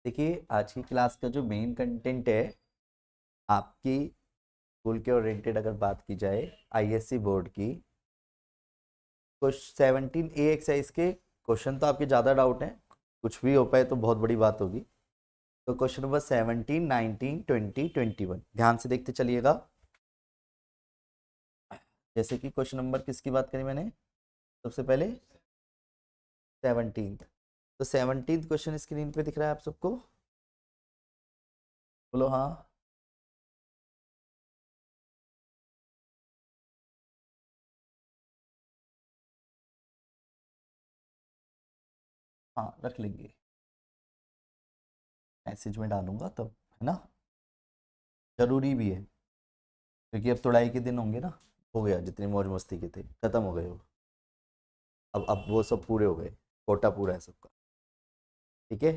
देखिए, आज की क्लास का जो मेन कंटेंट है, आपकी स्कूल के ओरिएंटेड अगर बात की जाए आईएससी बोर्ड की, कुछ 17A एक्सरसाइज के क्वेश्चन तो आपके ज़्यादा डाउट हैं। कुछ भी हो पाए तो बहुत बड़ी बात होगी। तो क्वेश्चन नंबर 17, 19, 20, 21 ध्यान से देखते चलिएगा। जैसे कि क्वेश्चन नंबर किसकी बात करी मैंने सबसे पहले, 17। तो 17 क्वेश्चन स्क्रीन पे दिख रहा है आप सबको? बोलो हाँ। हाँ, रख लेंगे, मैसेज में डालूंगा तब, है ना। जरूरी भी है क्योंकि अब तुड़ाई के दिन होंगे ना। हो गया, जितनी मौज मस्ती के थे खत्म हो गए वो। अब वो सब पूरे हो गए, कोटा पूरा है सबका। ठीक है।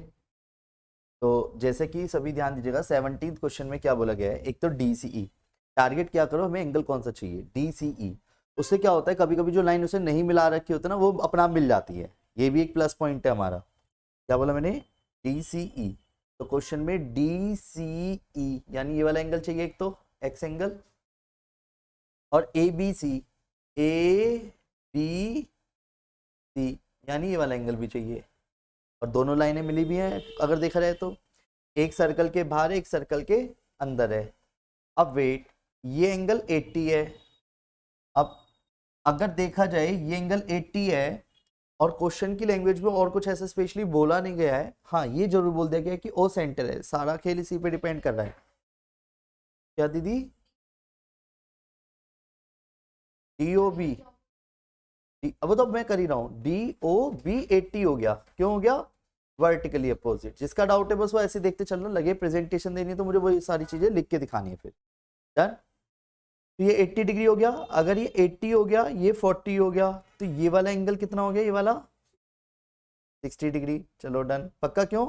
तो जैसे कि सभी ध्यान दीजिएगा, 17th क्वेश्चन में क्या बोला गया है, एक तो DCE टारगेट क्या करो, हमें एंगल कौन सा चाहिए, DCE। उससे क्या होता है, कभी कभी जो लाइन उसे नहीं मिला रखी होती है ना, वो अपना आप मिल जाती है। ये भी एक प्लस पॉइंट है हमारा। क्या बोला मैंने, DCE। तो क्वेश्चन में DCE यानी ये वाला एंगल चाहिए एक तो, एक्स एंगल। और ABC, ABC यानी ये वाला एंगल भी चाहिए। और दोनों लाइनें मिली भी हैं अगर देखा जाए तो, एक सर्कल के बाहर एक सर्कल के अंदर है। अब वेट, ये एंगल 80 है। अब अगर देखा जाए ये एंगल 80 है और क्वेश्चन की लैंग्वेज में और कुछ ऐसा स्पेशली बोला नहीं गया है, हाँ ये जरूर बोल दिया गया है कि ओ सेंटर है। सारा खेल इसी पे डिपेंड कर रहा है। क्या दीदी, DOB, अब तो मैं कर ही रहा हूँ, DOB 80 हो गया। क्यों हो गया, वर्टिकली अपोजिट। जिसका डाउट है बस वो ऐसे देखते चलना, लगे प्रेजेंटेशन देनी है तो मुझे वो सारी चीजें लिख के दिखानी है फिर। डन। तो ये 80 डिग्री हो गया। अगर ये 80 हो गया, ये 40 हो गया, तो ये वाला एंगल कितना हो गया, ये वाला 60 डिग्री। चलो डन, पक्का क्यों,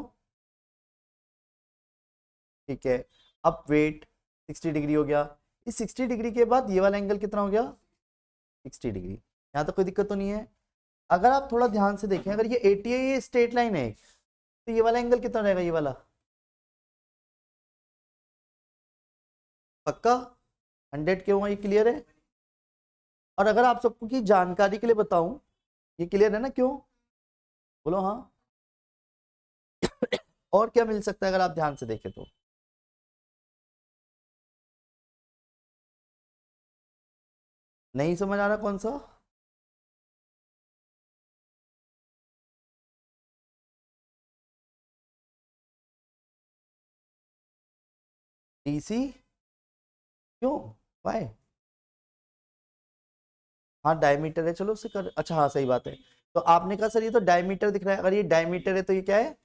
ठीक है। अब वेट, 60 डिग्री हो गया। इस 60 डिग्री के बाद ये वाला एंगल कितना हो गया, 60 डिग्री। यहाँ तो कोई दिक्कत तो नहीं है। अगर आप थोड़ा ध्यान से देखें, अगर ये 80 है, ये स्ट्रेट लाइन है, तो ये वाला एंगल कितना रहेगा, ये वाला, पक्का 100 क्यों है, ये क्लियर है। और अगर आप सबको की जानकारी के लिए बताऊं, ये क्लियर है ना, क्यों, बोलो हाँ। और क्या मिल सकता है अगर आप ध्यान से देखें तो, नहीं समझ आ रहा कौन सा, DC, क्यों, वाई, हाँ डायमीटर है, चलो उसे कर, अच्छा हाँ सही बात है। तो आपने कहा सर ये तो डायमीटर दिख रहा है, अगर ये डायमीटर है तो ये क्या है,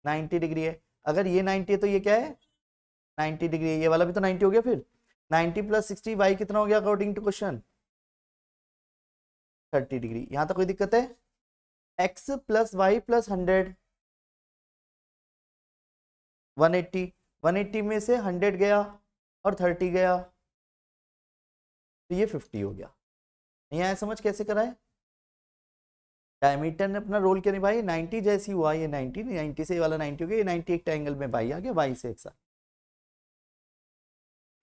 90 डिग्री है। अगर ये 90 है तो ये क्या है, 90 डिग्री है। ये वाला भी तो 90 हो गया फिर। 90 प्लस 60 वाई कितना हो गया अकॉर्डिंग टू क्वेश्चन, 30 डिग्री। यहां तक कोई दिक्कत है, एक्स प्लस वाई प्लस 100, 180। 180 में से 100 गया और 30 गया, तो ये 50 हो गया। नहीं आया समझ कैसे करा है, डायमीटर ने अपना रोल क्या निभाई, 90 जैसी हुआ, ये 90, 90 से ये वाला 90 हो गया, ये 90 एक ट्रायंगल में बाई आ गया, बाई से एक साथ।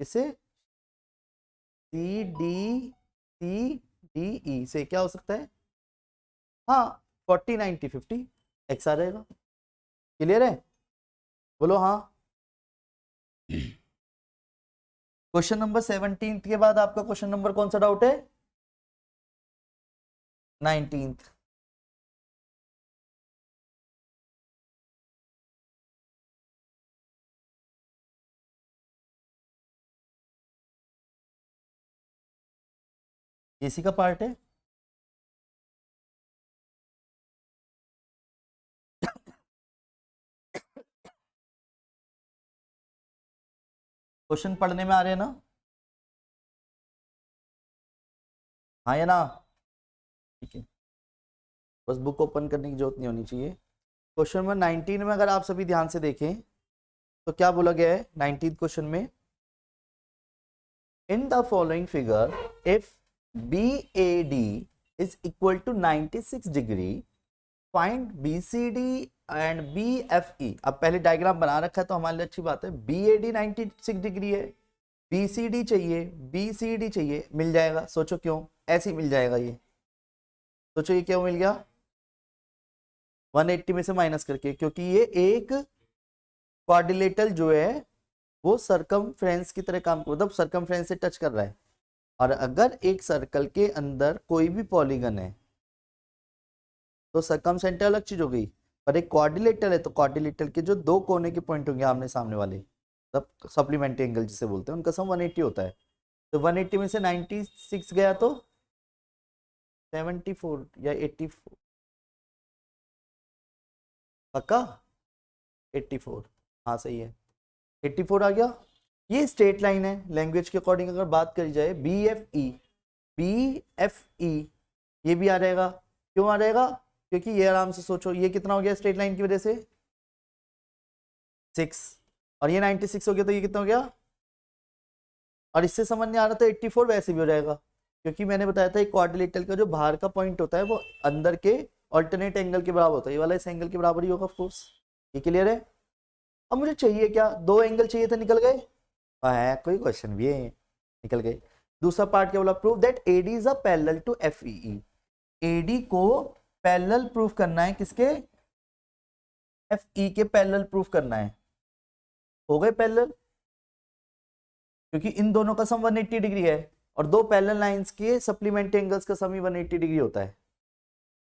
इससे CDCDE से क्या हो सकता है, हाँ 40 90 50 एक्स आ जाएगा। क्लियर है, बोलो हाँ। क्वेश्चन नंबर 17 के बाद आपका क्वेश्चन नंबर कौन सा डाउट है, 19। इसी का पार्ट है। क्वेश्चन पढ़ने में आ रहे हैं ना, हाँ या ना, ठीक है। बस बुक ओपन करने की जरूरत नहीं होनी चाहिए। क्वेश्चन नंबर 19 में अगर आप सभी ध्यान से देखें तो क्या बोला गया है 19th क्वेश्चन में, in the following figure if BAD is equal to 96 degree, find BCD and B F E. अब पहले डायग्राम बना रखा है तो हमारे लिए अच्छी बात है। बी ए डी 96 डिग्री है, बी सी डी चाहिए, बी सी डी चाहिए, मिल जाएगा। सोचो क्यों ऐसे ही मिल जाएगा ये, सोचो ये क्यों मिल गया 180 में से माइनस करके, क्योंकि ये एक क्वाड्रिलेटरल जो है वो सरकमफ्रेंस की तरह काम, मतलब सरकमफ्रेंस से टच कर रहा है। और अगर एक सर्कल के अंदर कोई भी पॉलीगन है तो सरकम सेंटर अलग चीज हो गई, पर एक क्वाड्रिलेटरल है तो क्वाड्रिलेटरल के जो दो कोने के पॉइंट होंगे आमने सामने वाले, तब सप्लीमेंट्री एंगल जिसे बोलते हैं, उनका सम 180 होता है। तो 180 में से 96 गया तो 74 या 84, पक्का 84, हाँ सही है 84 आ गया। ये स्ट्रेट लाइन है, लैंग्वेज के अकॉर्डिंग अगर बात करी जाए B F E, B F E ये भी आ जाएगा। क्यों आ जाएगा? क्योंकि ये आराम से सोचो ये कितना हो गया स्ट्रेट लाइन की वजह से 6, और ये 96 हो गया तो ये कितना हो गया, और इससे समझ नहीं आ रहा तो 84 वैसे भी हो जाएगा, क्योंकि मैंने बताया था एक क्वाड्रिलेटरल का जो बाहर का पॉइंट होता है वो अंदर के ऑल्टरनेट एंगल के बराबर होता है, ये वाला इस एंगल के बराबर ही होगा ऑफ कोर्स। ये क्लियर है? अब मुझे चाहिए क्या, दो एंगल चाहिए थे निकल गए, है कोई क्वेश्चन भी है निकल गए। दूसरा पार्ट क्या बोला, prove that AD is a parallel to FEE. AD को पैरेलल प्रूफ करना है, किसके, एफई के पैरेलल प्रूफ करना है। हो गए पैरेलल, क्योंकि इन दोनों का सम 180 डिग्री है और दो पैरेलल लाइंस के सप्लीमेंट्री एंगल्स का सम ही 180 डिग्री होता है।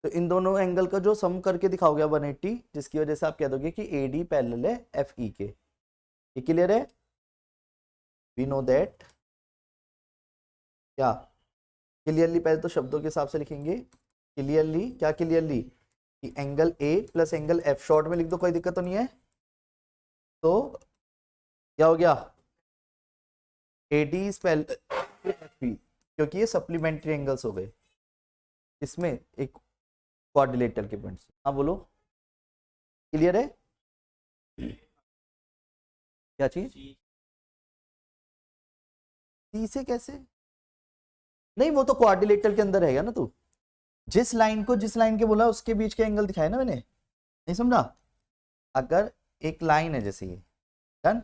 तो इन दोनों एंगल का जो सम करके दिखाओगे 180, जिसकी वजह से आप कह दोगे कि एडी पैरेलल है एफई के। ये क्लियर है? वी नो दैट, क्या क्लियरली, पहले तो शब्दों के हिसाब से लिखेंगे। क्लियरली, क्या क्लियरली, कि angle A plus angle F, short में लिख दो कोई दिक्कत तो नहीं है। तो क्या हो गया, AD is parallel F E, क्योंकि ये सप्लीमेंट्री एंगल्स हो गए इसमें एक क्वाड्रिलेटरल के पॉइंट से। हाँ बोलो, क्लियर है? क्या चीज, सी से कैसे, नहीं वो तो क्वाड्रिलेटरल के अंदर रहेगा ना। तू जिस लाइन को जिस लाइन के बोला उसके बीच के एंगल दिखाए ना मैंने, नहीं समझा? अगर एक लाइन है जैसे ये डन,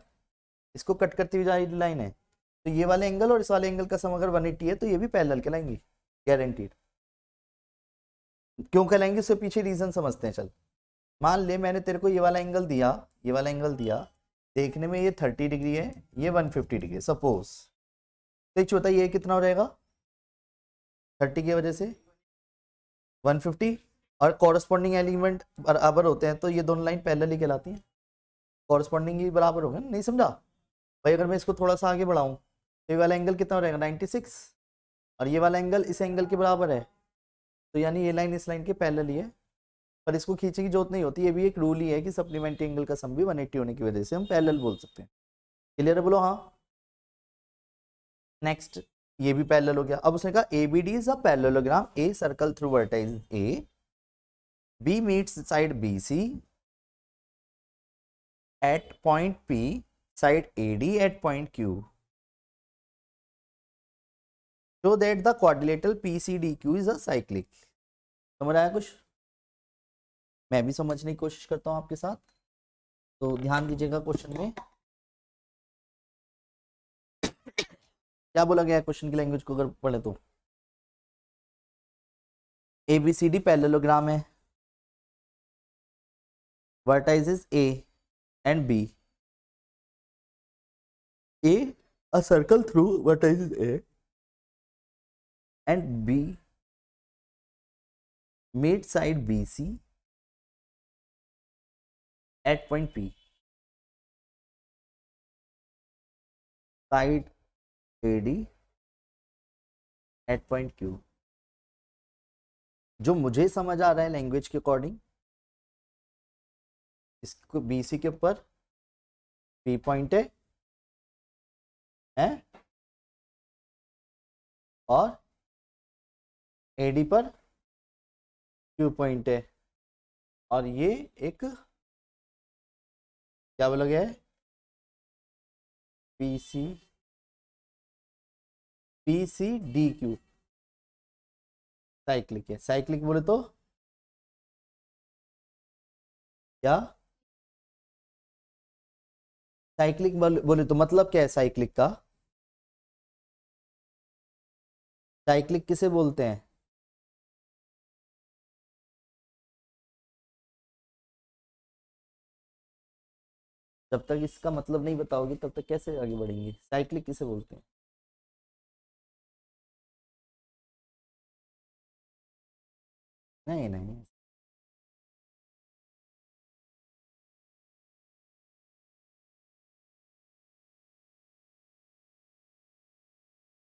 इसको कट करती हुई जा रही लाइन है, तो ये वाले एंगल और इस वाले एंगल का सम अगर 180 है तो ये भी पैरेलल कहलाएंगे, गारंटीड। क्यों कहलाएंगे उससे पीछे रीजन समझते हैं। चल मान ले मैंने तेरे को ये वाला एंगल दिया, ये वाला एंगल दिया, देखने में ये 30 डिग्री है, ये 150 डिग्री सपोज, तो एक छोटा ये कितना हो जाएगा 30 की वजह से 150, और कॉरस्पॉन्डिंग एलिमेंट बराबर होते हैं तो ये दोनों लाइन पैरेलल ही कहलाती हैं, कॉरस्पॉन्डिंग ही बराबर होगा ना, नहीं समझा भाई? अगर मैं इसको थोड़ा सा आगे बढ़ाऊं तो ये वाला एंगल कितना हो जाएगा 96, और ये वाला एंगल इस एंगल के बराबर है, तो यानी ये लाइन इस लाइन के पैरेलल ही है, पर इसको खींचने की जरूरत नहीं होती। ये भी एक रूल ही है कि सप्लीमेंट्री एंगल का सम भी 180 होने की वजह से हम पैरेलल बोल सकते हैं। क्लियर है? बोलो हाँ। नेक्स्ट, ये भी पैरेलल हो गया। अब उसने कहा A B D is a parallelogram, a circle through vertex A, B meets side B C at point P, side A D at point Q, show that the quadrilateral P C D Q is a cyclic. समझ आया कुछ? मैं भी समझने की कोशिश करता हूँ आपके साथ, तो ध्यान दीजिएगा क्वेश्चन में क्या बोला गया है। क्वेश्चन की लैंग्वेज को अगर पढ़े तो ABCD पैरेललोग्राम है, vertices A and B, a circle through vertices A and B meet side BC at point P, side AD at point Q। जो मुझे समझ आ रहा है लैंग्वेज के अकॉर्डिंग, इसको BC के ऊपर P पॉइंट है और AD पर Q पॉइंट है, और ये एक क्या बोला गया है PC PCDQ, साइक्लिक है। साइक्लिक बोले तो क्या साइक्लिक बोले तो मतलब क्या है साइक्लिक का? साइक्लिक किसे बोलते हैं? जब तक इसका मतलब नहीं बताओगे तब तक कैसे आगे बढ़ेंगे? साइक्लिक किसे बोलते हैं? नहीं नहीं।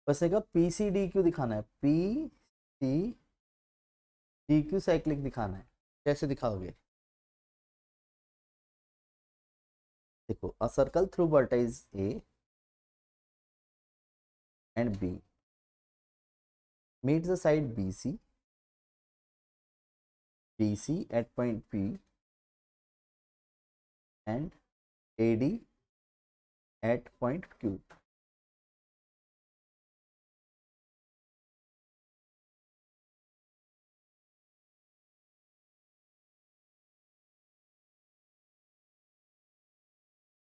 बस एक पी सी डी क्यू दिखाना है, P C D Q cyclic दिखाना है। कैसे दिखाओगे? देखो, a circle through vertices A and B meets the side BC at point P and AD at point Q.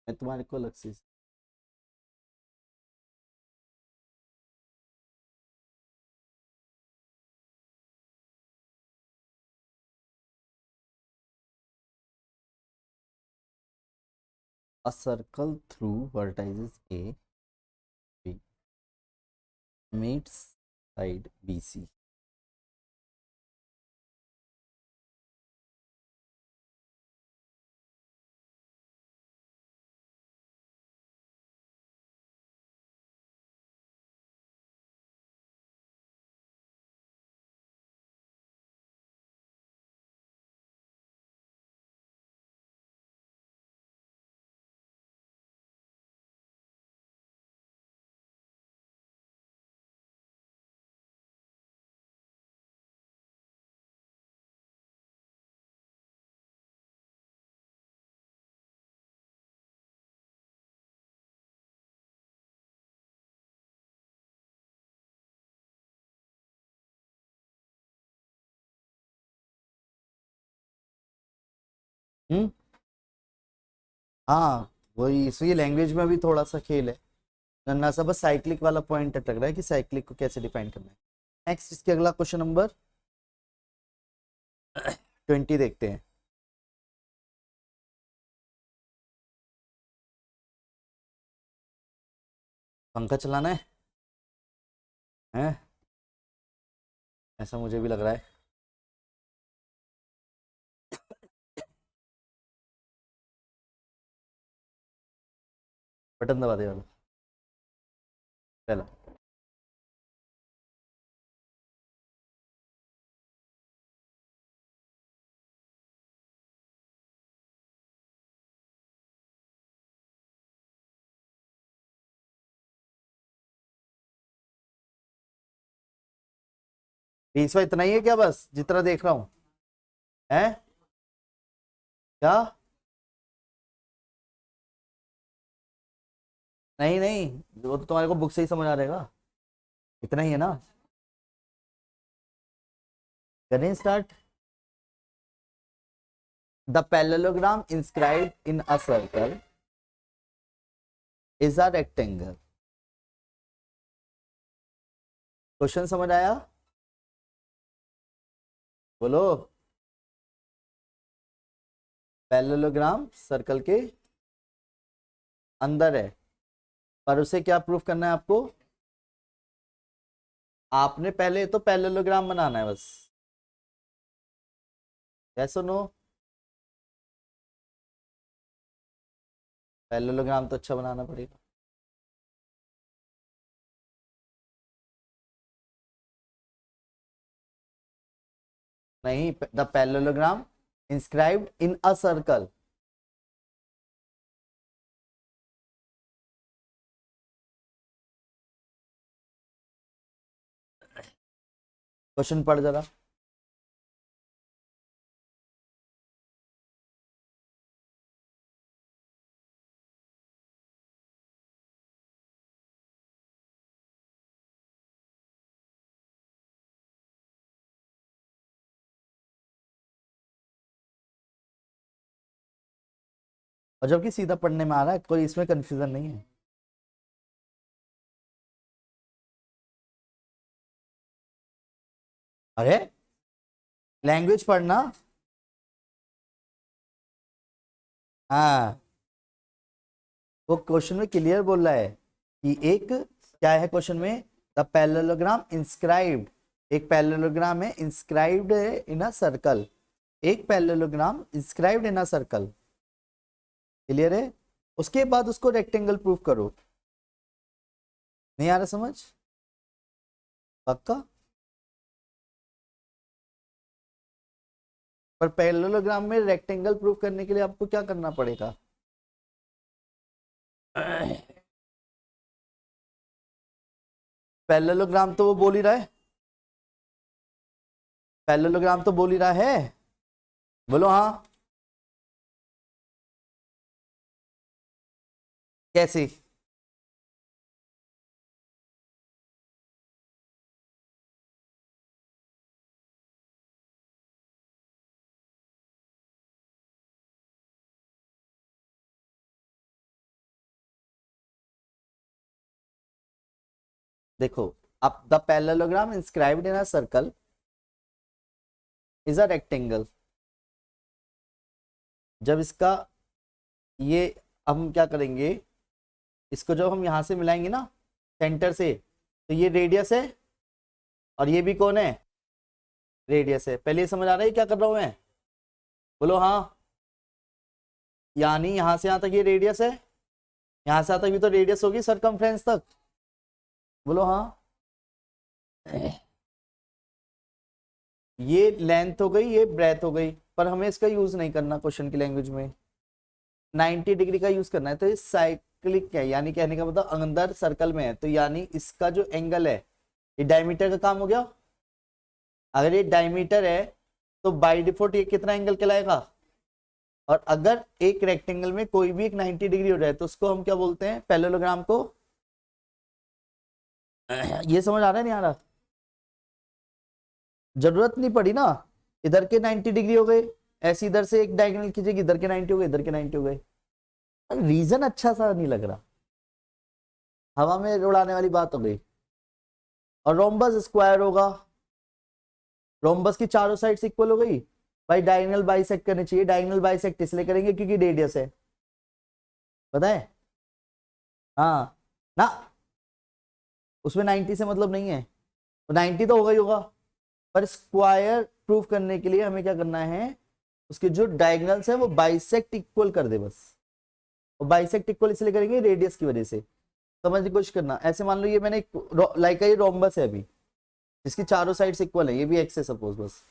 मैं तुम्हारे को अलग से a circle through vertices A B meets side BC. हम्म। हाँ, वही इसलिए लैंग्वेज में भी थोड़ा सा खेल है। नन्ना सा बस साइक्लिक वाला पॉइंट अटक रहा है कि साइक्लिक को कैसे डिफाइन करना है। नेक्स्ट इसके अगला क्वेश्चन नंबर 20 देखते हैं। पंखा चलाना है? ऐसा मुझे भी लग रहा है। बटन दबा दे वाला पहला। 20वां इतना ही है क्या, बस जितना देख रहा हूँ? है क्या? नहीं नहीं, वो तो तुम्हारे को बुक से ही समझ आ रहेगा। इतना ही है ना? करें start. The parallelogram inscribed in a circle is a rectangle. Question समझ आया? बोलो। पैरेललोग्राम सर्कल के अंदर है, पर उसे क्या प्रूफ करना है आपको? आपने पहले तो पैरेललोग्राम बनाना है बस। यस और नो? पैरेललोग्राम तो अच्छा बनाना पड़ेगा। नहीं, the parallelogram inscribed in a circle. Question पढ़ जरा। और जबकि सीधा पढ़ने में आ रहा है, कोई इसमें कंफ्यूजन नहीं है। अरे लैंग्वेज पढ़ना। हाँ, वो क्वेश्चन में क्लियर बोल रहा है कि एक क्या है क्वेश्चन में, द पैरेललोग्राम इंस्क्राइब्ड, एक पैरेललोग्राम है इंस्क्राइब्ड इन अ सर्कल, एक parallelogram inscribed in a circle. Clear है? उसके बाद उसको रेक्टेंगल प्रूव करो। नहीं आ रहा समझ? पक्का? पर पैरेललोग्राम में रेक्टेंगल प्रूव करने के लिए आपको क्या करना पड़ेगा? पैरेललोग्राम तो वो बोल ही रहा है, पैरेललोग्राम तो बोल ही रहा है, बोलो हाँ। कैसे? देखो, अब the parallelogram inscribed in a circle is a rectangle. जब इसका ये, हम क्या करेंगे, इसको जब हम यहां से मिलाएंगे ना सेंटर से, तो ये रेडियस है और ये भी कौन है? रेडियस है। पहले ये समझ आ रहा है क्या कर रहा हूं मैं? बोलो हाँ। यानी यहां से यहां तक ये रेडियस है, यहां से यहां तक भी तो रेडियस होगी सरकमफ्रेंस तक। बोलो हाँ। ये लेंथ हो गई, ये ब्रेथ हो गई, पर हमें इसका यूज नहीं करना क्वेश्चन की लैंग्वेज में। 90 डिग्री का यूज करना है। तो ये साइक्लिक है, यानी कहने का मतलब अंदर सर्कल में है, तो यानी इसका जो एंगल है ये डायमीटर का काम हो गया। अगर ये डायमीटर है तो बाय डिफॉल्ट ये कितना एंगल कहलाएगा? और अगर एक रेक्टेंगल में कोई भी एक 90 डिग्री हो जाए तो उसको हम क्या बोलते हैं? पैरेललोग्राम को। ये समझ आ रहा है नहीं आ रहा? जरूरत नहीं पड़ी ना, इधर के 90 डिग्री हो गए, ऐसे इधर से एक डायगोनल खींचेगी, इधर के 90 हो गए, इधर के 90 हो गए। रीजन अच्छा सा नहीं लग रहा, हवा में उड़ाने वाली बात हो गई। और रोम्बस स्क्वायर होगा, रोम्बस की चारों साइड इक्वल हो गई। भाई डायगोनल बाइसेक्ट करने चाहिए, डायगोनल बाइसेक्ट इसलिए करेंगे क्योंकि रेडियस है, पता है? हाँ ना, उसमें 90 से मतलब नहीं है, 90 तो होगा ही होगा। पर स्क्वायर प्रूफ करने के लिए हमें क्या करना है, उसके जो डायगोनल्स है वो बाइसेक्ट इक्वल कर दे बस। और बाइसेक्ट इक्वल इसलिए करेंगे रेडियस की वजह से। समझने की कोशिश करना। ऐसे मान लो ये मैंने लाइक ये रोम्बस है अभी, जिसकी चारों साइड्स इक्वल है, ये भी एक्स है सपोज बस।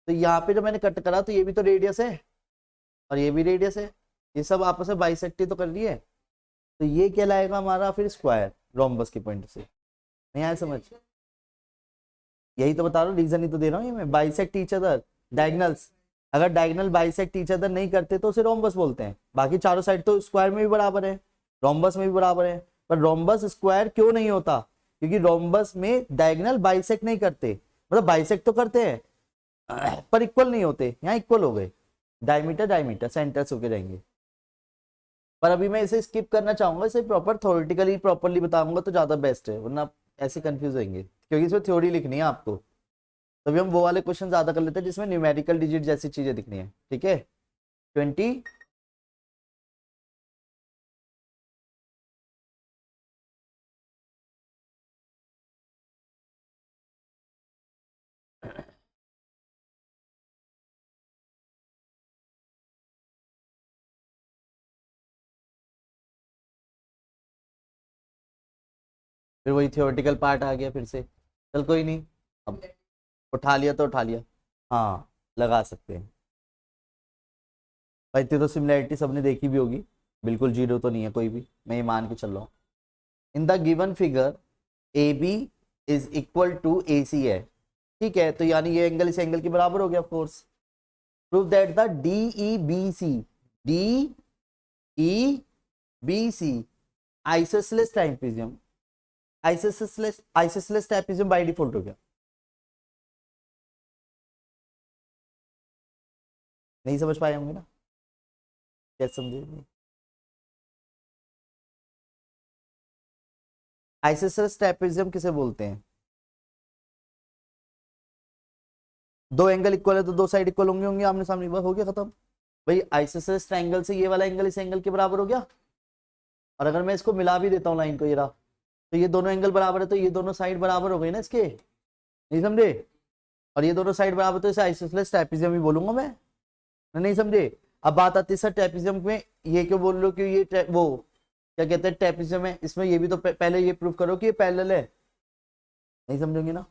तो यहाँ पे जो मैंने कट करा तो ये भी तो रेडियस है और ये भी रेडियस है, ये सब आपस में बाइसेक्ट ही तो कर रही है। तो ये कहलाएगा हमारा फिर स्क्वायर रोम्बस के पॉइंट से। नहीं आया समझ? यही तो बता रहा हूँ, रीजन ही तो दे रहा हूँ ये मैं। बाइसेक्ट ईच अदर डायगनल्स, अगर डायगनल बाइसेक्ट ईच अदर नहीं करते तो उसे रोम्बस बोलते हैं। बाकी चारों साइड तो स्क्वायर में भी बराबर है, रोम्बस में भी बराबर है। पर रोम्बस स्क्वायर क्यों नहीं होता? क्योंकि रोम्बस में डायगनल बाइसेक्ट नहीं करते, मतलब बाइसेक्ट तो करते हैं पर इक्वल नहीं होते। यहाँ इक्वल हो गए, डायमीटर डायमीटर सेंटर से होके जाएंगे। पर अभी मैं इसे स्किप करना चाहूंगा, इसे प्रॉपर थ्योरेटिकली प्रॉपरली बताऊंगा तो ज्यादा बेस्ट है, वरना आप ऐसे कंफ्यूज होंगे, क्योंकि इसमें थ्योरी लिखनी है आपको। तभी हम वो वाले क्वेश्चन ज्यादा कर लेते हैं जिसमें न्यूमेरिकल डिजिट जैसी चीजें दिखनी है। ठीक है? 20। फिर वही थियोरेटिकल पार्ट आ गया फिर से। चल कोई नहीं, अब उठा लिया तो उठा लिया। हाँ, लगा सकते हैं। भाई इतनी तो सिमिलैरिटी सबने देखी भी होगी, बिल्कुल जीरो तो नहीं है कोई भी, मैं ये मान के चल रहा हूँ। In the given figure A B is equal to A C है, ठीक है? तो यानी ये एंगल इस एंगल के बराबर हो गया of course. Prove that the D E B C, D E B C isosceles trapezium, isosceles trapezium by default हो गया। नहीं समझ पाए होंगे ना? कैसे समझे? आइसोसेलेस ट्रेपेजियम किसे बोलते हैं? दो एंगल इक्वल है तो दो साइड इक्वल होंगे होंगे आमने सामने, बस हो गया खत्म भाई। आइसोसेलेस ट्रायंगल से ये वाला एंगल इस एंगल के बराबर हो गया, और अगर मैं इसको मिला भी देता हूँ लाइन को, ये रहा, तो ये दोनों एंगल बराबर है, तो ये दोनों साइड बराबर हो गई ना इसके, नहीं समझे? और ये दोनों साइड बराबर, तो इसे आइसोसेलेस ट्रेपेजियम ही बोलूंगा मैं, नहीं समझे? अब बात आती है सर ट्रेपेजियम में ये क्यों बोल रहे हो कि ये वो क्या कहते हैं ट्रेपेजियम है, इसमें ये भी तो पहले ये प्रूव करो कि ये पैरेलल है, नहीं समझोगे ना?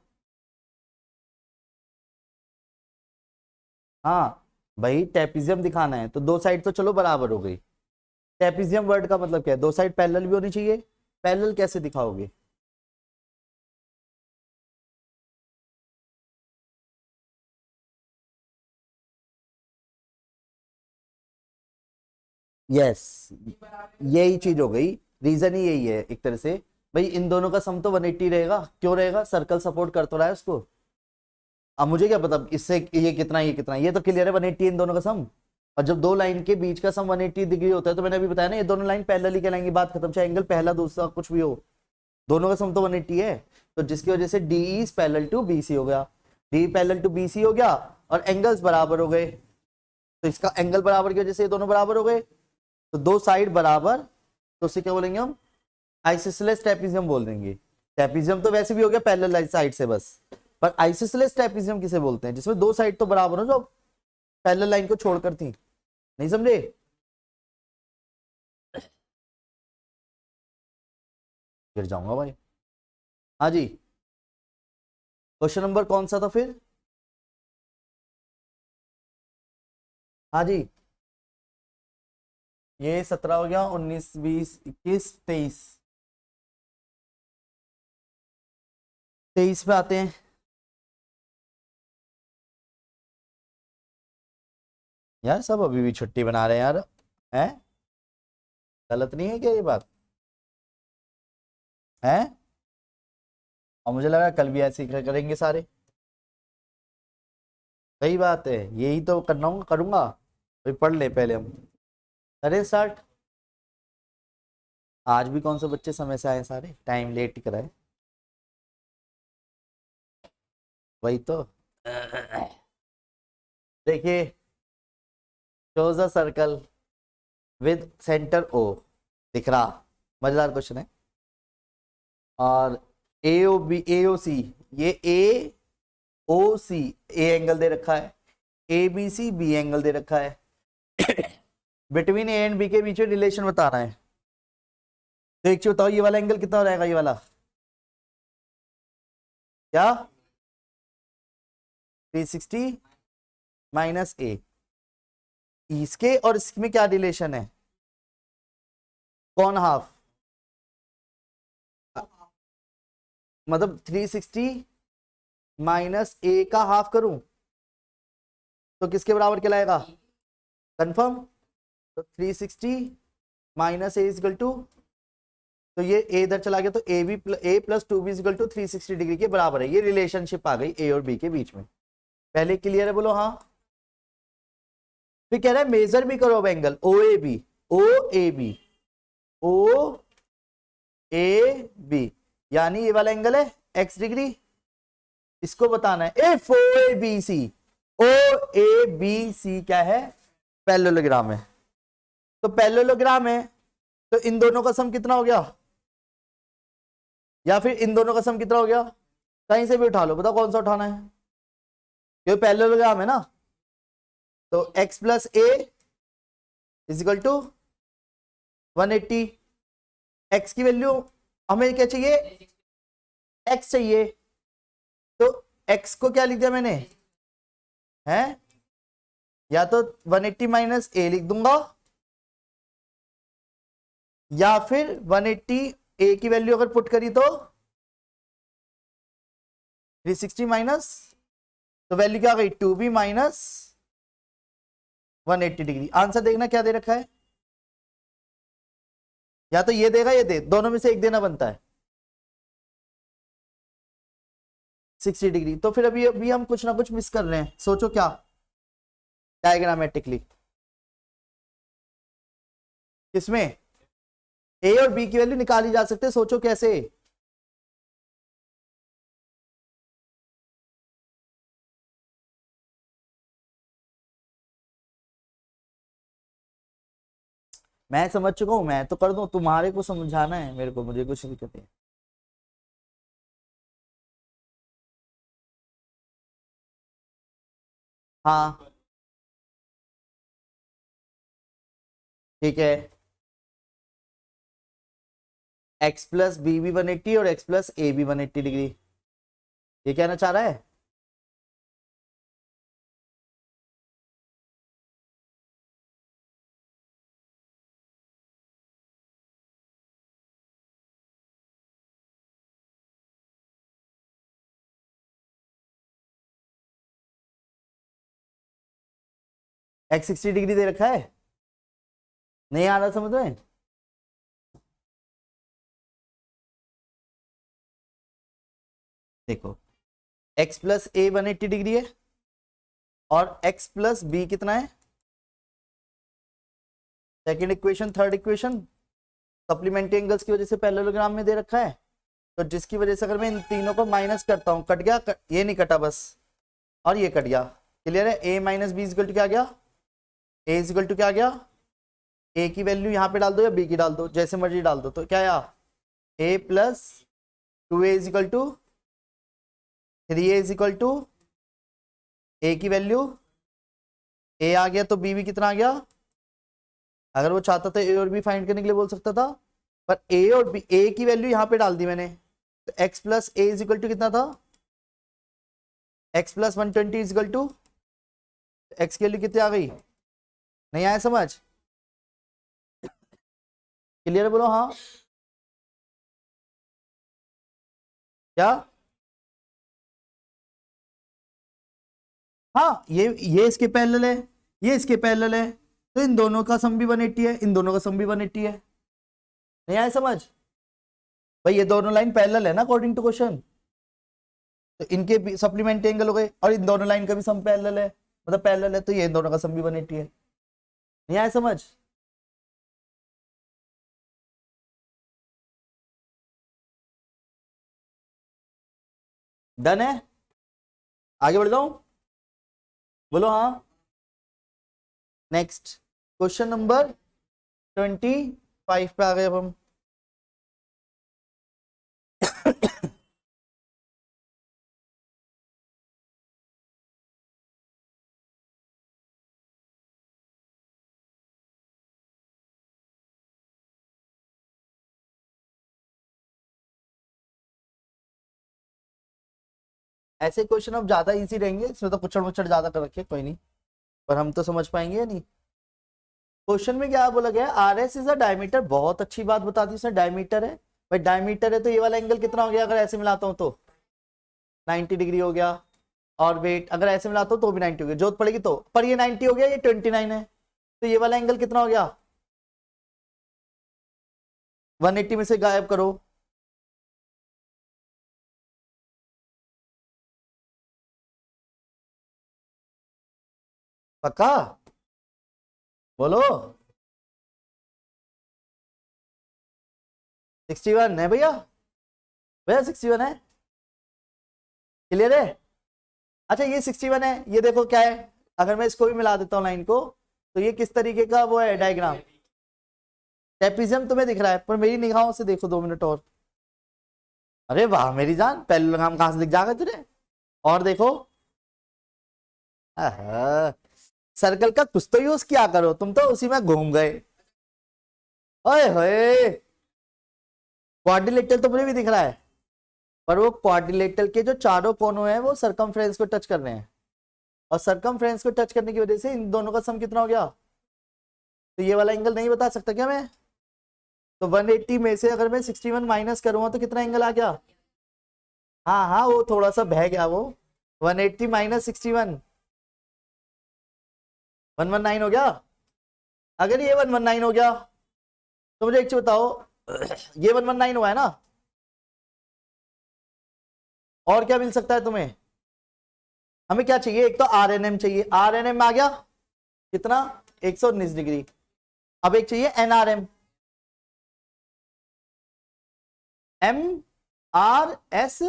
हाँ भाई ट्रेपेजियम दिखाना है तो दो साइड तो चलो बराबर हो गई। ट्रेपेजियम वर्ड का मतलब क्या है? दो साइड पैरेलल भी होनी चाहिए। पैरेलल कैसे दिखाओगे? यस, यही चीज हो गई, रीजन ही यही है एक तरह से। भाई इन दोनों का सम तो 180 रहेगा, क्यों रहेगा? सर्कल सपोर्ट कर तो रहा है उसको। अब मुझे क्या पता इससे ये कितना ये कितना, ये तो क्लियर है 180 इन दोनों का सम। और जब दो लाइन के बीच का सम 180 डिग्री होता है तो मैंने अभी बताया ना, ये दोनों लाइन पैरेलल ही कहलाएंगी, बात खत्म, चाहे एंगल पहला दूसरा कुछ भी हो, दोनों का सम तो 180 है। तो जिसकी वजह से D is parallel to BC हो गया, डी पैरेलल टू बीसी हो गया, और एंगल्स बराबर हो गए। तो इसका एंगल बराबर की वजह से ये दोनों बराबर हो गए, तो दो साइड बराबर, तो उसे क्या बोलेंगे हम? आइसोसेलेस ट्रेपेजियम बोल देंगे। ट्रेपेजियम तो वैसे भी हो गया पैरेलल साइड से बस, पर आइसोसेलेस ट्रेपेजियम किसे बोलते हैं? जिसमें दो साइड तो बराबर हो, जो पैरेलल लाइन को छोड़कर थी, नहीं समझे? गिर जाऊंगा भाई। हाँ जी, क्वेश्चन नंबर कौन सा था फिर? हाँ जी, ये 17 हो गया, 19 20 21 23, 23 पे आते हैं। यार सब अभी भी छुट्टी बना रहे हैं यार, हैं? गलत नहीं है क्या ये बात? है? और मुझे लगा कल भी ऐसे ही करेंगे सारे। सही बात है, यही तो करना करूंगा। भाई पढ़ ले पहले हम, अरे स्टार्ट। आज भी कौन से बच्चे समय से आए, सारे टाइम लेट कराए, वही तो। देखिए, choose a circle with centre O, दिख रहा? मजेदार क्वेश्चन है। और ए ओ बी ए ओ सी, ये ए ओ सी, ए एंगल दे रखा है, A B C B angle दे रखा है, बिटवीन ए एंड बी के बीच में रिलेशन बता रहा है। तो एक चीज बताओ, ये वाला एंगल कितना रहेगा? ये वाला क्या? 360 माइनस ए, इसके और इसमें क्या रिलेशन है? कौन हाफ? मतलब 360 माइनस ए का हाफ करूं तो किसके बराबर कहलाएगा? कंफर्म? तो 360 माइनस ए इजकल टू, तो ये ए इधर चला गया, तो A plus 2b is equal to 360 degree के बराबर है। ये रिलेशनशिप आ गई ए और बी के बीच में। पहले क्लियर है? बोलो हाँ। फिर कह रहा है मेजर भी करो अब angle O A B, O A B, O A B, यानी ये वाला एंगल है x डिग्री, इसको बताना है F O A B C. O A B C क्या है? पैरेललोग्राम है। तो पैरेललोग्राम है, तो इन दोनों का सम कितना हो गया? या फिर इन दोनों का सम कितना हो गया? कहीं से भी उठा लो, बताओ कौन सा उठाना है, क्योंकि पैरेललोग्राम है ना। तो x plus A equal to 180। x की वैल्यू हमें क्या चाहिए? x चाहिए, तो x को क्या लिख दिया मैंने? है या तो 180 माइनस ए लिख दूंगा, या फिर 180 ए की वैल्यू अगर पुट करी तो 360 माइनस, तो वैल्यू क्या आ गई? 2b minus 180 degree. आंसर देखना क्या दे रखा है, या तो ये देगा ये दे, दोनों में से एक देना बनता है। 60 डिग्री। तो फिर अभी अभी हम कुछ ना कुछ मिस कर रहे हैं, सोचो क्या? डायग्रामेटिकली किसमें ए और बी की वैल्यू निकाली जा सकते है, सोचो कैसे? मैं समझ चुका हूँ, मैं तो कर दूं, तुम्हारे को समझाना है मेरे को, मुझे कुछ दिक्कत नहीं। हाँ ठीक है, एक्स प्लस बी भी 180 और एक्स प्लस ए भी 180 डिग्री, ये कहना चाह रहा है। एक्स 60 डिग्री दे रखा है, नहीं आ रहा समझ में। देखो एक्स प्लस ए 180 डिग्री है और एक्स प्लस बी कितना है, second equation third equation, supplementary angles की वजह से पैरेललोग्राम में दे रखा है, तो जिसकी वजह से अगर मैं इन तीनों को माइनस करता हूं, कट गया, ये नहीं कटा बस, और ये कट गया। क्लियर है, ए माइनस बी इजकल टू क्या आ गया, ए इजकल टू क्या आ गया, ए की वैल्यू यहाँ पे डाल दो या बी की डाल दो, जैसे मर्जी डाल दो, तो क्या आया, A plus 2a is equal to 3a is equal to A की वैल्यू ए आ गया, तो बी भी कितना आ गया। अगर वो चाहता था ए और बी फाइंड करने के लिए बोल सकता था, पर ए और बी, ए की वैल्यू यहाँ पे डाल दी मैंने, तो X plus A equal to कितना था, X plus 120 equal to, X की वैल्यू कितनी आ गई, नहीं आया समझ, क्लियर बोलो हाँ, क्या, हाँ ये इसके पैरेलल है, ये इसके पैरेलल है, तो इन दोनों का सम भी 180 है, इन दोनों का सम भी 180 है, नहीं आया समझ भाई, ये दोनों लाइन पैरेलल है ना अकॉर्डिंग टू क्वेश्चन, तो इनके भी सप्लीमेंट्री एंगल हो गए, और इन दोनों लाइन का भी सम पैरेलल है, मतलब पैरेलल है, तो ये इन दोनों का सम भी 180 है, नहीं आया समझ। डन है, आगे बढ़ जाऊं, बोलो हाँ। नेक्स्ट क्वेश्चन नंबर 25 पे आ गए अब हम। ऐसे क्वेश्चन अब ज्यादा इजी रहेंगे, इसमें तो कुछड़ मुच्छड़ ज्यादा कर रखे, कोई नहीं, पर हम तो समझ पाएंगे या नहीं। क्वेश्चन में क्या बोला गया, R S is a diameter, बहुत अच्छी बात बता दी उसने, डायमीटर है भाई, डायमीटर है तो ये वाला एंगल कितना हो गया, अगर ऐसे मिलाता हूं तो 90 डिग्री हो गया, और वेट अगर ऐसे मिलाता हूं तो भी 90 हो गया, जरूरत पड़ेगी तो, पर ये 90 हो गया, ये 29 है, तो ये वाला एंगल कितना हो गया, 180 में से गायब करो, पक्का बोलो, 61 है भैया, भैया 61 है, क्लियर है। अच्छा ये 61 है, ये देखो क्या है, अगर मैं इसको भी मिला देता हूँ लाइन को, तो ये किस तरीके का वो है डायग्राम, ट्रेपेजियम तुम्हें दिख रहा है, पर मेरी निगाहों से देखो 2 मिनट और, अरे वाह मेरी जान, पैरेललोग्राम कहां से दिख जाएगा तुझे, और देखो, सर्कल का कुछ तो यूज किया करो, तुम तो उसी में घूम गए, ओए होए, क्वाड्रिलेटरल तो मुझे भी दिख रहा है, पर वो क्वाड्रिलेटरल के जो चारों कोनों हैं वो सरकमफ्रेंस को टच कर रहे हैं, और सरकमफ्रेंस को टच करने की वजह से इन दोनों का सम कितना हो गया, तो ये वाला एंगल नहीं बता सकता क्या मैं, तो 180 में से अगर मैं 61 माइनस करूंगा तो कितना एंगल आ गया, हाँ हाँ वो थोड़ा सा बह गया वो, 180 माइनस 61 119 हो गया। अगर ये 119 हो गया तो मुझे एक चीज बताओ, ये 119 हुआ है ना, और क्या मिल सकता है तुम्हें, हमें क्या चाहिए, एक तो आर एन एम चाहिए, आर एन एम आ गया कितना 119 डिग्री, अब एक चाहिए N R M, M R S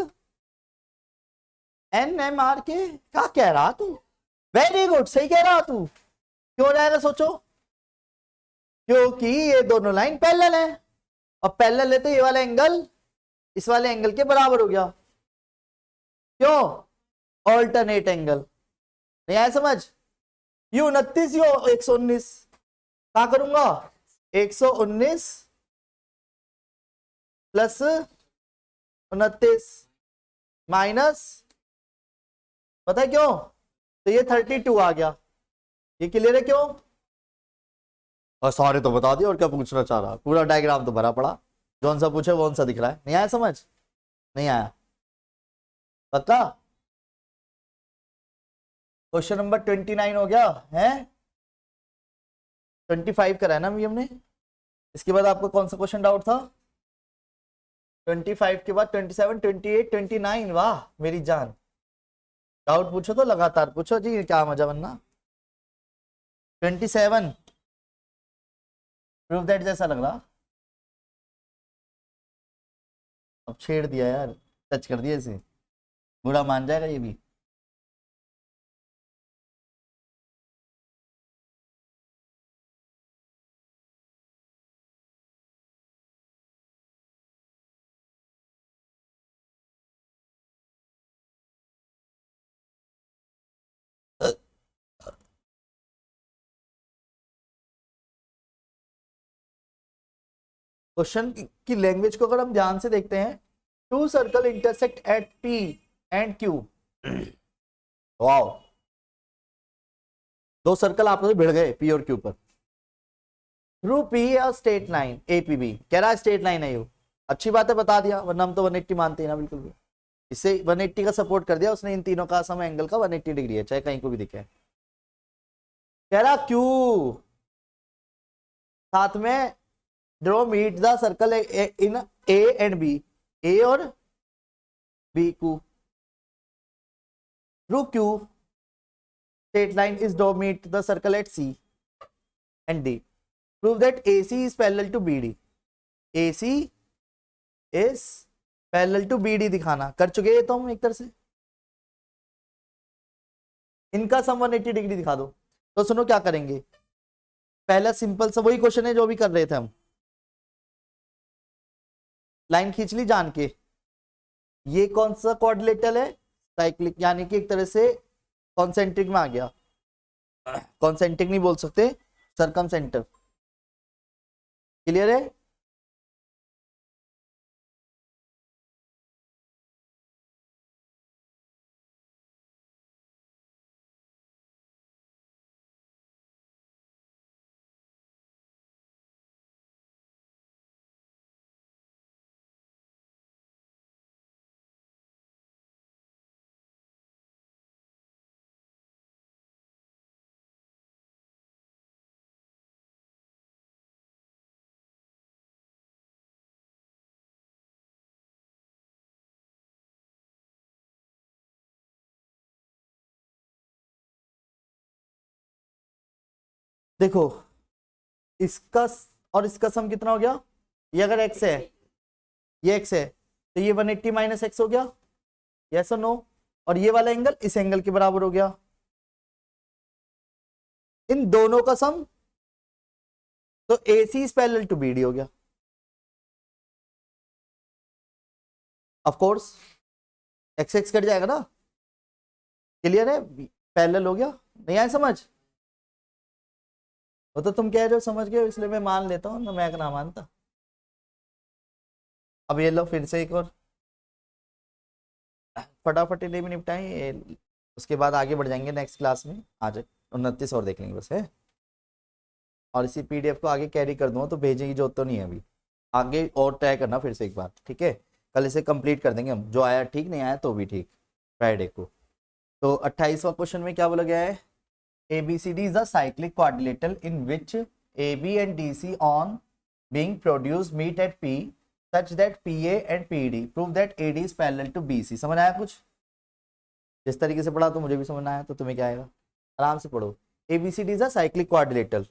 N M R K, क्या कह रहा तू, वेरी गुड सही कह रहा तू, क्यों हो जाएगा सोचो, क्योंकि ये दोनों लाइन पैरेलल है, और पैरेलल है तो ये वाला एंगल इस वाले एंगल के बराबर हो गया। क्यों? Alternate angle. नहीं आया समझ? ये 29, यो 119, क्या करूंगा? 119 प्लस 29 माइनस, पता है क्यों? तो ये 32 आ गया। ये क्लियर है क्यों? और सारे तो बता दिए, और क्या पूछना चाह रहा? पूरा डायग्राम तो भरा पड़ा, जौन सा पूछे वो सा दिख रहा है। नहीं आया समझ? नहीं आया? पक्का? क्वेश्चन नंबर 29 हो गया है। 25 करा है ना अभी हमने। इसके बाद आपको कौन सा क्वेश्चन डाउट था? 25 के बाद 27, 28, 29। वाह मेरी जान, डाउट पूछो तो लगातार पूछो जी, क्या मजा बनना। 27 प्रूव दैट जैसा लग रहा। अब छेड़ दिया यार, टच कर दिया इसे, बुरा मान जाएगा ये भी। क्वेश्चन की लैंग्वेज को अगर हम ध्यान से देखते हैं, two circle intersect at P and Q. Wow, दो सर्कल आपस में भिड़ गए पी और क्यू पर। थ्रू पी और स्ट्रेट लाइन एपीबी, कह रहा है स्ट्रेट लाइन है ये। अच्छी बात है, बता दिया, वरना हम तो 180 मानते हैं ना बिल्कुल भी। इससे 180 का सपोर्ट कर दिया उसने, इन तीनों का सम एंगल का 180 डिग्री है, चाहे कहीं को भी दिखे। कह रहा क्यू साथ में draw meet the circle in A and B, A और बी को through Q straight line is draw meet the circle at C and D. Prove that AC is parallel to BD। AC is parallel to BD दिखाना। कर चुके हैं तो हम एक तरह से, इनका सम 180 डिग्री दिखा दो। तो सुनो क्या करेंगे, पहला सिंपल सा वही क्वेश्चन है जो भी कर रहे थे हम। लाइन खींच ली जान के, ये कौन सा क्वाड्रिलेटरल है? साइक्लिक, यानी कि एक तरह से कॉन्सेंट्रिक में आ गया। कॉन्सेंट्रिक नहीं बोल सकते, सरकम सेंटर। क्लियर है? देखो, इसका और इसका सम कितना हो गया? ये अगर x है, ये x है, तो ये 180 माइनस एक्स हो गया, यस और नो। और ये वाला एंगल इस एंगल के बराबर हो गया, इन दोनों का सम। तो AC is parallel to BD हो गया। Of course X X cut जाएगा ना। क्लियर है? पैरेलल हो गया। नहीं आया समझ? वो तो तुम कह रहे हो समझ गए, इसलिए मैं मान लेता हूँ ना, मैं ना मानता। अब ये लो फिर से एक और, फटाफट ये भी निपटाएं, उसके बाद आगे बढ़ जाएंगे नेक्स्ट क्लास में। आज 29 और देख लेंगे बस है। और इसी PDF को आगे कैरी कर दूंगा, तो भेजने की जरूरत तो नहीं है अभी। आगे और ट्राई करना फिर से एक बार, ठीक है? कल इसे कंप्लीट कर देंगे हम, जो आया ठीक, नहीं आया तो भी ठीक, फ्राइडे को। तो 28वां क्वेश्चन में क्या बोला गया है? ABCD is a cyclic quadrilateral in which AB and DC on being produced meet at P such that PA and PD prove that AD is parallel to BC। समझ आया कुछ? जिस तरीके से पढ़ा तो मुझे भी समझना आया, तो तुम्हें क्या आएगा? आराम से पढ़ो। ABCD is a cyclic quadrilateral।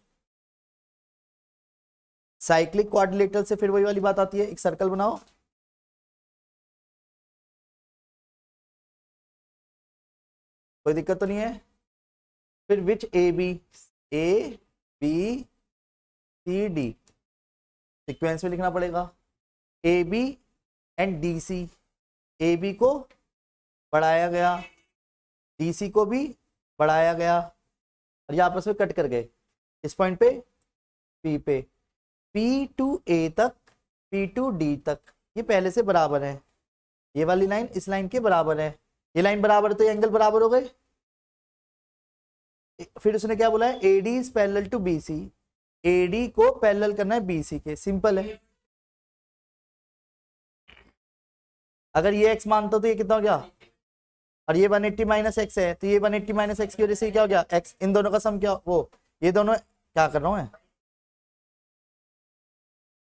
Cyclic quadrilateral से फिर वही वाली बात आती है, एक सर्कल बनाओ, कोई दिक्कत तो नहीं है। फिर which A B C D, sequence में लिखना पड़ेगा। A B and D C, A B को बढ़ाया गया, डी सी को भी बढ़ाया गया, और ये आपस में कट कर गए इस पॉइंट पे पी पे, पी टू ए तक, पी टू डी तक, ये पहले से बराबर है, ये वाली लाइन इस लाइन के बराबर है, ये लाइन बराबर है तो ये एंगल बराबर हो गए। फिर उसने क्या बोला है, AD is parallel to BC, AD को पैरेलल करना है बीसी के, सिंपल है। अगर ये x मानता तो ये कितना हो गया, और ये 180 माइनस एक्स है, तो ये 180 माइनस एक्स की वजह से क्या हो गया, x, इन दोनों का सम क्या, वो ये दोनों, क्या कर रहा हूं मैं,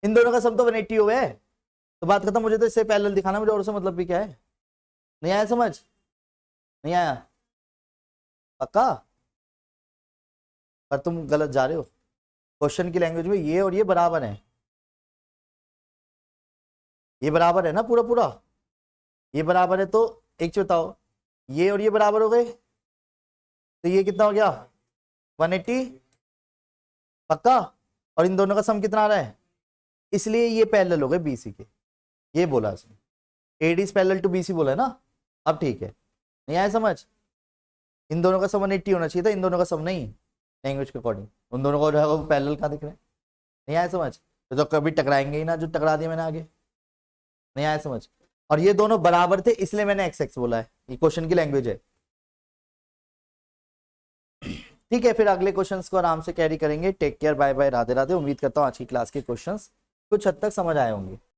इन दोनों का सम तो 180 हो गया, तो बात खत्म। मुझे तो इससे पैरेलल दिखाना, मुझे और से मतलब भी क्या है। नहीं आया समझ, नहीं आया पक्का, पर तुम गलत जा रहे हो। क्वेश्चन की लैंग्वेज में ये और ये बराबर है, ये बराबर है ना पूरा पूरा, ये बराबर है, तो एक चीज बताओ, ये और ये बराबर हो गए, तो ये कितना हो गया 180 पक्का, और इन दोनों का सम कितना आ रहा है, इसलिए ये पैरेलल हो गए बीसी के, ये बोला इसने, AD is parallel to BC बोला है ना। अब ठीक है, नहीं आया समझ, इन दोनों का सम 180 होना चाहिए था, इन दोनों का सम नहीं, लैंग्वेज के अकॉर्डिंग उन दोनों को जो है वो पैरेलल कहाँ दिख रहे हैं, नहीं आया समझ, तो कभी टकराएंगे ही ना, जो टकरा दिया मैंने आगे, नहीं आया समझ। और ये दोनों बराबर थे इसलिए मैंने एक्स एक्स बोला है, ये क्वेश्चन की लैंग्वेज है। ठीक है, फिर अगले क्वेश्चंस को आराम से कैरी करेंगे। Take care, bye bye, Radhe Radhe. उम्मीद करता हूँ आज की क्लास के क्वेश्चंस कुछ हद तक समझ आए होंगे।